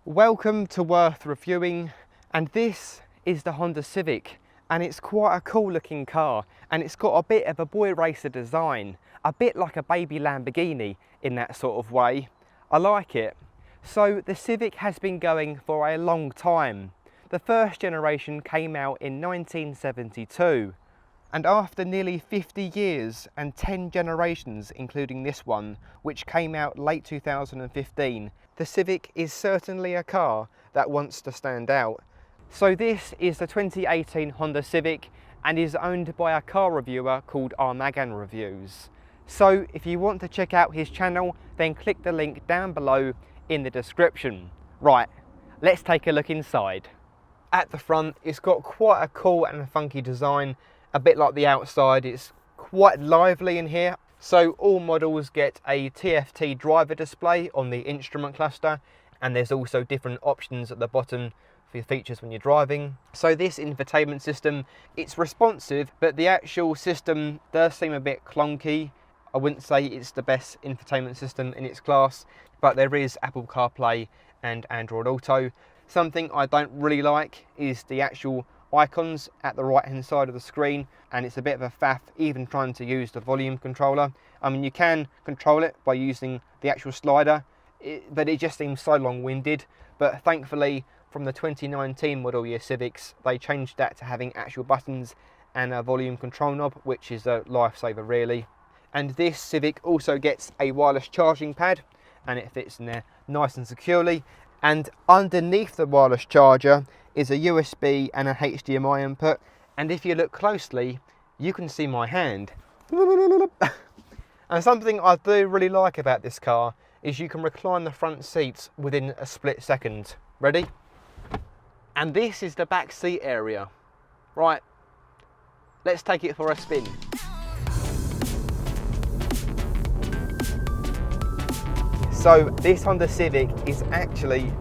Welcome to Worth Reviewing, and this is the Honda Civic, and it's quite a cool looking car, and it's got a bit of a boy racer design, a bit like a baby Lamborghini in that sort of way. I like it. So the Civic has been going for a long time. The first generation came out in 1972, and after nearly 50 years and 10 generations including this one, which came out late 2015, the Civic is certainly a car that wants to stand out. So this is the 2018 Honda Civic and is owned by a car reviewer called ArmaganREVIEWS. So if you want to check out his channel, then click the link down below in the description. Right, let's take a look inside. At the front, it's got quite a cool and funky design, a bit like the outside. It's quite lively in here. So all models get a TFT driver display on the instrument cluster, and there's also different options at the bottom for your features when you're driving. So this infotainment system, it's responsive, but the actual system does seem a bit clunky. I wouldn't say it's the best infotainment system in its class, but there is Apple CarPlay and Android Auto. Something I don't really like is the actual icons at the right hand side of the screen, and it's a bit of a faff even trying to use the volume controller. I mean, you can control it by using the actual slider, but it just seems so long-winded. But thankfully, from the 2019 model year Civics, they changed that to having actual buttons and a volume control knob, which is a lifesaver really. And this Civic also gets a wireless charging pad, and it fits in there nice and securely. And underneath the wireless charger is a USB and a HDMI input, and if you look closely you can see my hand. And something I do really like about this car is you can recline the front seats within a split second. Ready? And this is the back seat area. Right, let's take it for a spin. So this Honda Civic is actually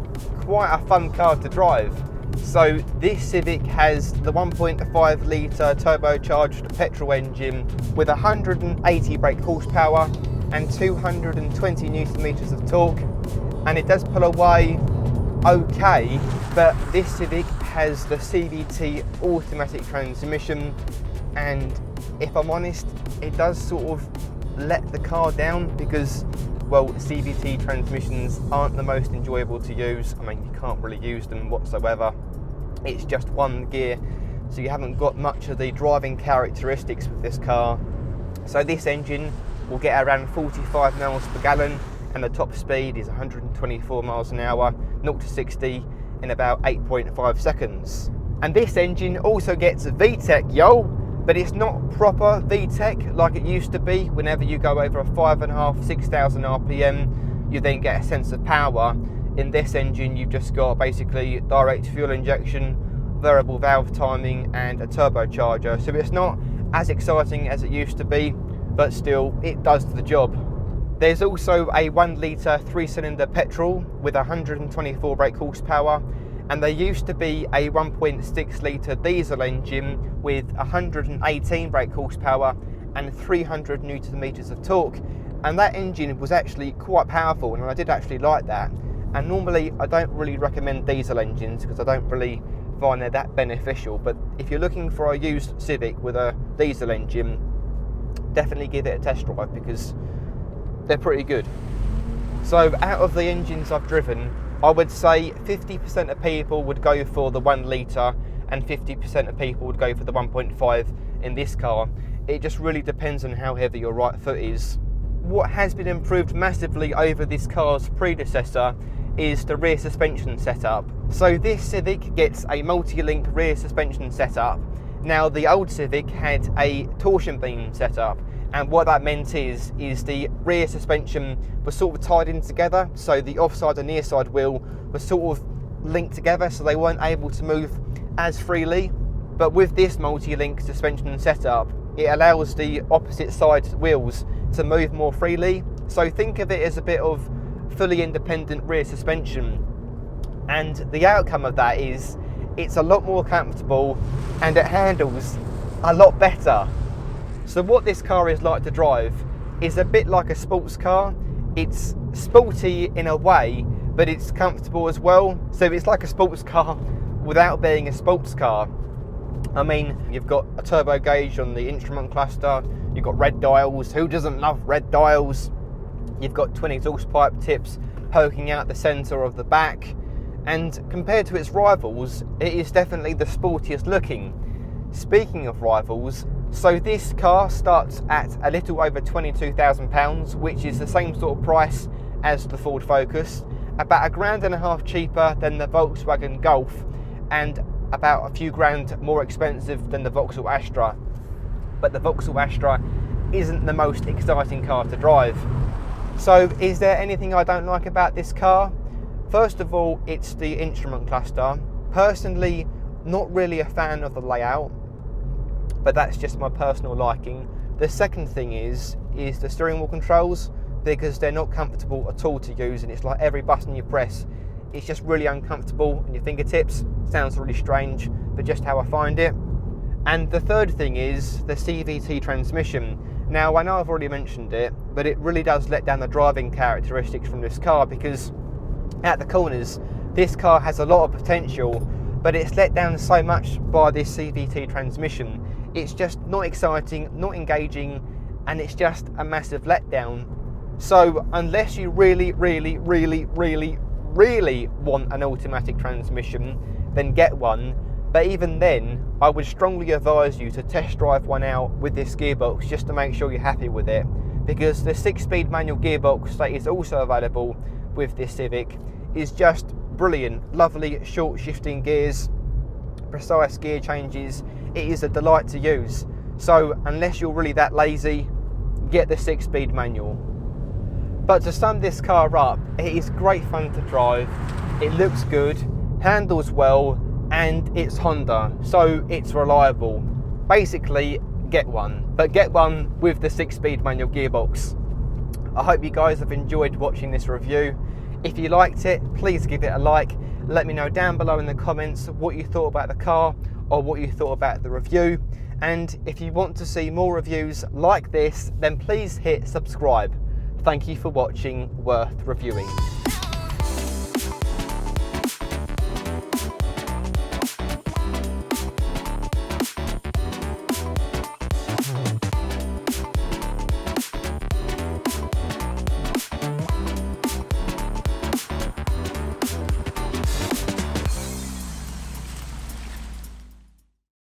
quite a fun car to drive. So this Civic has the 1.5 litre turbocharged petrol engine with 180 brake horsepower and 220 newton meters of torque, and it does pull away okay, but this Civic has the CVT automatic transmission, and if I'm honest, it does sort of let the car down because, well, CVT transmissions aren't the most enjoyable to use. I mean, you can't really use them whatsoever. It's just one gear, so you haven't got much of the driving characteristics with this car. So this engine will get around 45 miles per gallon, and the top speed is 124 miles an hour, 0 to 60 in about 8.5 seconds. And this engine also gets VTEC, yo! But it's not proper VTEC like it used to be. Whenever you go over a 5,500, 6,000 RPM, you then get a sense of power. In this engine, you've just got basically direct fuel injection, variable valve timing, and a turbocharger. So it's not as exciting as it used to be, but still, it does the job. There's also a 1 litre 3-cylinder petrol with 124 brake horsepower, and there used to be a 1.6 litre diesel engine with 118 brake horsepower and 300 newton meters of torque, and that engine was actually quite powerful, and I did actually like that. And normally I don't really recommend diesel engines because I don't really find they're that beneficial, but if you're looking for a used Civic with a diesel engine, definitely give it a test drive because they're pretty good. So out of the engines I've driven, I would say 50% of people would go for the 1 litre and 50% of people would go for the 1.5 in this car. It just really depends on how heavy your right foot is. What has been improved massively over this car's predecessor is the rear suspension setup. So this Civic gets a multi-link rear suspension setup. Now the old Civic had a torsion beam setup, and what that meant is the rear suspension was sort of tied in together, so the offside and near side wheel was sort of linked together, so they weren't able to move as freely. But with this multi-link suspension setup, it allows the opposite side wheels to move more freely. So think of it as a bit of fully independent rear suspension, and the outcome of that is it's a lot more comfortable and it handles a lot better. So what this car is like to drive is a bit like a sports car. It's sporty in a way, but it's comfortable as well. So it's like a sports car without being a sports car. I mean, you've got a turbo gauge on the instrument cluster, you've got red dials. Who doesn't love red dials? You've got twin exhaust pipe tips poking out the centre of the back, and compared to its rivals, it is definitely the sportiest looking. Speaking of rivals, so this car starts at a little over £22,000, which is the same sort of price as the Ford Focus, about £1.5 grand cheaper than the Volkswagen Golf, and about a few grand more expensive than the Vauxhall Astra. But the Vauxhall Astra isn't the most exciting car to drive. So is there anything I don't like about this car? First of all, it's the instrument cluster. Personally, not really a fan of the layout, but that's just my personal liking. The second thing is the steering wheel controls, because they're not comfortable at all to use, and it's like every button you press, it's just really uncomfortable in your fingertips. Sounds really strange, but just how I find it. And the third thing is the CVT transmission. Now, I know I've already mentioned it, but it really does let down the driving characteristics from this car, because at the corners, this car has a lot of potential, but it's let down so much by this CVT transmission. It's just not exciting, not engaging, and it's just a massive letdown. So unless you really want an automatic transmission, then get one. But even then, I would strongly advise you to test drive one out with this gearbox just to make sure you're happy with it, because the 6-speed manual gearbox that is also available with this Civic is just brilliant. Lovely short shifting gears, precise gear changes. It is a delight to use. So unless you're really that lazy, get the 6-speed manual. But to sum this car up, it is great fun to drive, it looks good, handles well, and it's Honda, so it's reliable. Basically, get one, but get one with the 6-speed manual gearbox. I hope you guys have enjoyed watching this review. If you liked it, please give it a like. Let me know down below in the comments what you thought about the car or what you thought about the review. And if you want to see more reviews like this, then please hit subscribe. Thank you for watching Worth Reviewing.